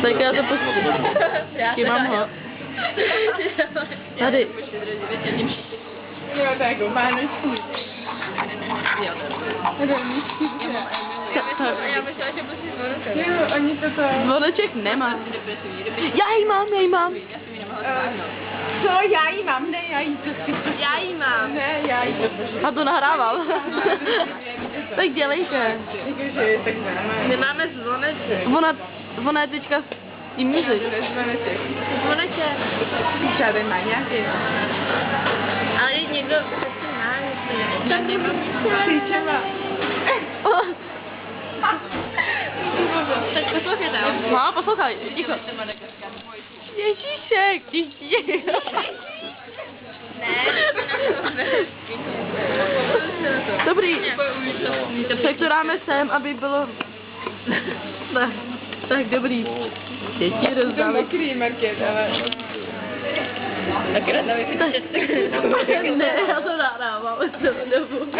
Tak já to pustím. Mám ho. Tady. Jo, tak go, vánoční. Já myslela, že musíš zvoneček. Jo, oni toto... Zvoneček nemá. Já ji mám. Co? Já ji mám? Ne, já ji to... Já ji mám. Ne, já ji to... A to nahrával. Tak dělejte. Jakože, tak máme. Nemáme zvoneček. Ona je teďka s tím muzik. Zvoneček. Zvoneček. Třeba ten má nějaký. Ale někdo Já nemám klíčema. Tak poslouchejte. No, poslouchaj, ticho. Ježíšek, Dobrý. Tak to dáme sem, aby bylo... Tak dobrý. Děti rozdáme. Mokrý market, ale... Tak rád ne, já to nahrávám celou dobu.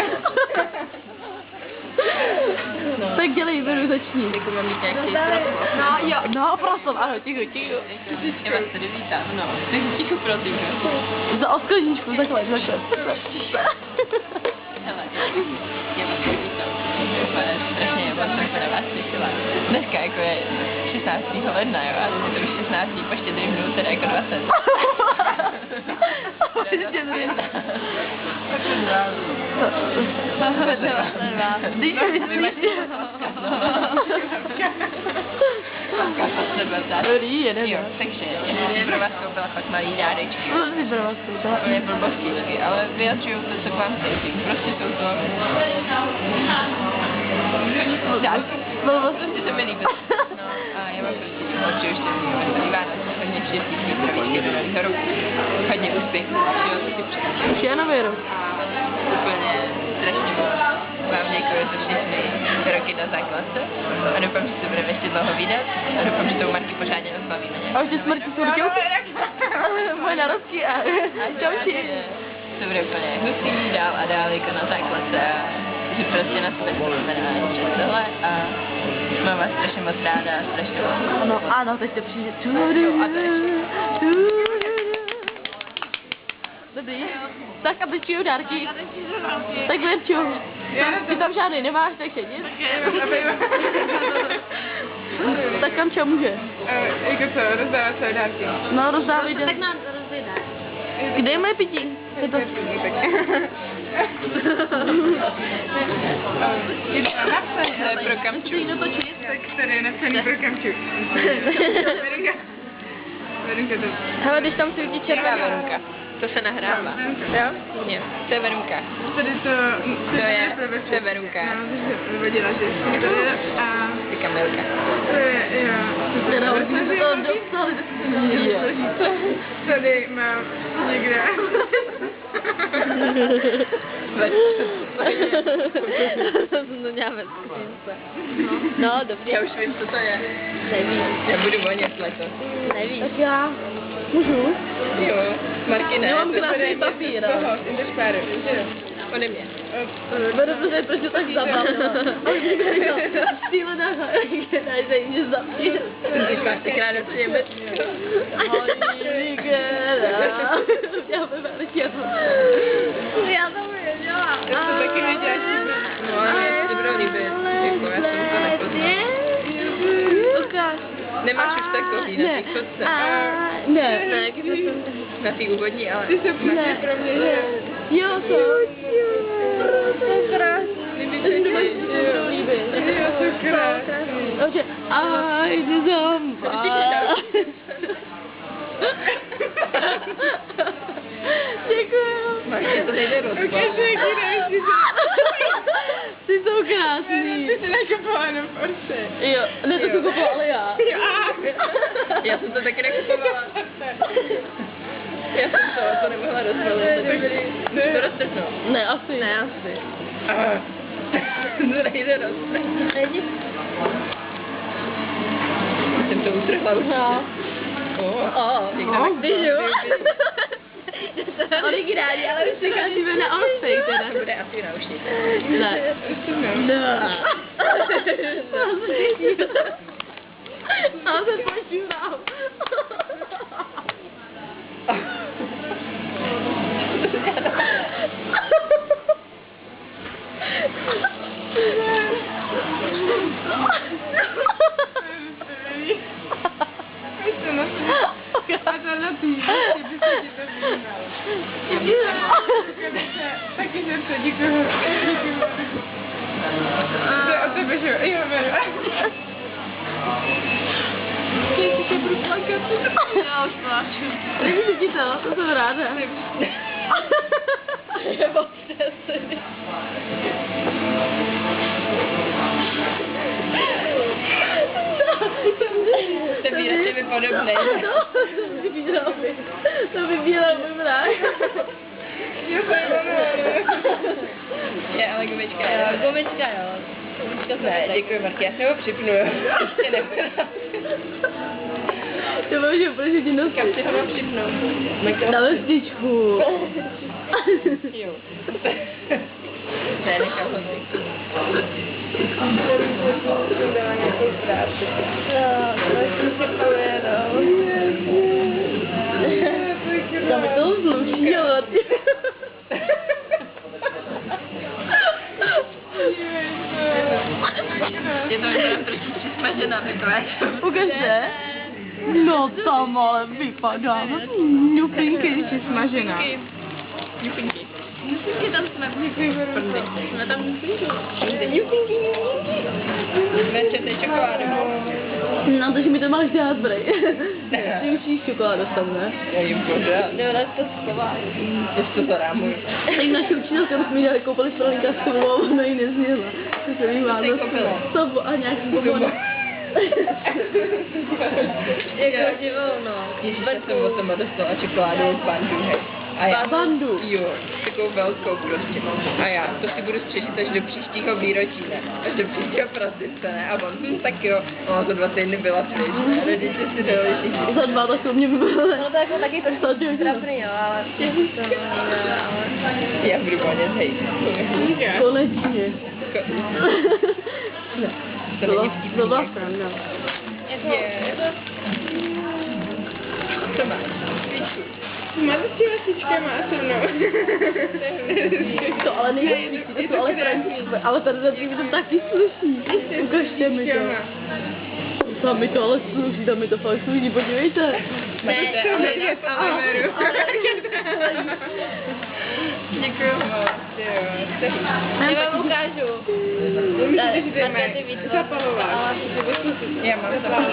Tak dělej, beru, začni. Jako mám mít nějaký No jo, no prosím, ano, ticho. Já vás tady vítám, no. Tak ticho prosím, jo. Za oskleničku, takhle. Hele, já vás tady vítám. Strašně, já jsem se na vás těšila. Dneska jako je 16. ledna, jo, a to už 16. po Štědrým dnů, teda jako 20. Štědrý. Když myslíš. Dobrý, jeden. Jo, takže já jsem pro vás koupila fakt malý dárečky. Úplně blbosti, ale vyjadřují to, co k vám cítím. Prostě jsou to... Tak, prostě se mi líbí. No a já mám prostě určitě ještě veselý Vánoce, hodně štěstí, zdraví, dobrých rok, hodně úspěchů, všeho, co si přeji. Už je nový rok. Úplně strašně moc vám děkuji za všechny roky na základce a doufám, že se budeme ještě dlouho vydat a doufám, že to u Marky pořádně oslavíme. A už je smrti smrťouky. Moje narozky a čauči. To bude úplně hustý, dál a dál jako na základce a že prostě na sebe vzpomínáme přes tohle a mám vás strašně moc ráda, strašně moc. Ano, teď to přijde. Dobrý. Tak a teď čiju dárky. Tak Věrču. Ty tam žádný nemáš, takže nic. Tak kam čo může? Jako co, rozdávat své dárky? No, rozdávej dárky. Tak nám to rozdej dárky. Kde je moje pití? Je to... Je to napsané. To je pro Kamču. Tak tady je napsaný pro Kamču. Verunka to... Hele, když tam svítí červená Verunka. To se nahrává. Jo? Jo, to je Verunka. Tady to je Verunka. No, takže vyvodila, že to je a... Ty Kamilka. To je, jo. Teda už jsme to dostali. Tady mám někde. No, děláme skřínce. No, dobrý. Já už vím, co to je. Nevím. Já budu vonět letos. Nevím. Tak já můžu? Jo, Marky ne. Já mám krásný papír. Jdeš páru, že jo? Ode mě. Dobře, proč to tak zabalila? Ale mě říkal, štílená daj se jít zapír. Ty pátekrát do Německa. Já bych chtěla. Já to věděla. Já jsem taky věděla, že... No, ale mě to budou líbit. Jako, já jsem to nepoznala. Ukáž. Nemáš už takový na těch fotce? Ne. Na té úvodní, ale... Ty se prostě pro mě, že... Jo, to. To je krásný. Jo, to je krásný. Takže, aj, ty zomba. Děkuju. Marky, to nejde rozpad. Ty jsou krásný. Ty jsi nakupovala na Porsche. Jo, ne, to jsem kupovala, ale já. Já jsem to taky nekupovala. Já jsem to nemohla rozbalit. Můžu to roztrhnout? Ne, asi. To nejde roztrhnout. Jsem to utrhla už. No. Někdo jo. Originální, ale už se kazíme na Olsej teda. To bude asi náušnice. Ne. No. Já se počívám. Taky se děkuju. A tebe, že jo, beru. Já budu plakat. Já už pláču. Líbí ti to jsem ráda. Jste výrazně podobný. To vybíral můj mráz. Je, ale gumička, jo. Gumička, jo. Ne, děkuji Marky, já se ho připnu, jo. Ještě neprát. To můžu prostě ti nosit. Kam si ho mám připnout? Na vestičku. Jo. Ne, nechám ho si. Tam je to zluší, ale ty. Je to vypadá trošku přismažená, Mikuláš. Ukažte. No tam ale vypadá. Ňupinky, když je smažená. Ňupinky. Ňupinky tam jsme. Prdy. Jsme tam ňupinky. Ňupinky. Večer, to je čokoláda. No, takže mi to máš dát, brej. Ty už jíš čokoládu tam, ne? Já jim pořád. Ne, ona to schová. Ještě to zarámuju. Tak naši učitelka jsme dělali, koupali spralinka s tobou a ona ji nezněla. To se mi málo. A nějak pomohla. Jako divolno. Ježiš, já jsem od tebe dostala čokoládu od bandu, hej. A já, bandu? Jo, takovou velkou prostě. A já to si budu střežit až do příštího výročí, ne? Až do příštího prosince, ne? A on, tak jo, no za 2 týdny byla pryč. Rodiče si dali všichni. Za 2 tak to mě by bylo. No to jako taky trošku trapný, jo, ale... Já budu vonět, hej. Konečně. To není vtipný. Byla sranda. Co máš? Máte s těma sičkama a se mnou. To ale nejde, to jsou ale františky, ale tady mi to taky sluší. Ukažte mi to. Tam mi to ale sluší, tam mi to fakt sluší, podívejte. Ne, ale já to neberu. Děkuji moc, jo. Já vám ukážu. Myslíte, že tady máš zapalovák? Já mám zapalovák.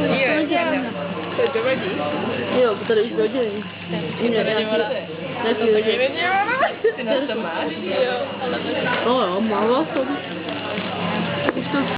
Jo. To dovadí? Jo, tady už hodiny. Ty na to máš? Jo, ale no jo, málo jsem.